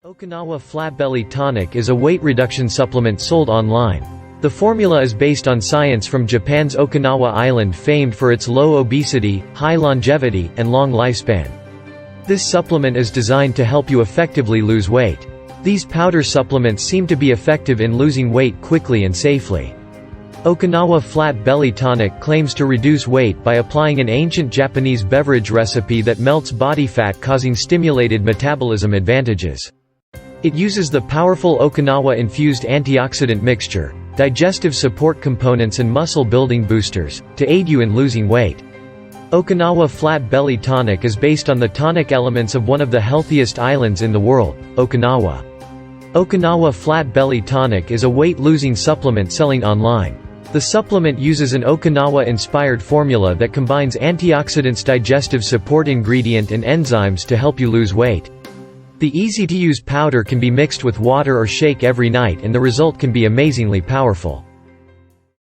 Okinawa Flatbelly Tonic is a weight reduction supplement sold online. The formula is based on science from Japan's Okinawa island, famed for its low obesity, high longevity, and long lifespan. This supplement is designed to help you effectively lose weight. These powder supplements seem to be effective in losing weight quickly and safely. Okinawa Flat Belly Tonic claims to reduce weight by applying an ancient Japanese beverage recipe that melts body fat, causing stimulated metabolism advantages. It uses the powerful Okinawa-infused antioxidant mixture, digestive support components and muscle-building boosters, to aid you in losing weight. Okinawa Flat Belly Tonic is based on the tonic elements of one of the healthiest islands in the world, Okinawa. Okinawa Flat Belly Tonic is a weight-losing supplement selling online. The supplement uses an Okinawa-inspired formula that combines antioxidants, digestive support ingredient and enzymes to help you lose weight. The easy-to-use powder can be mixed with water or shake every night, and the result can be amazingly powerful.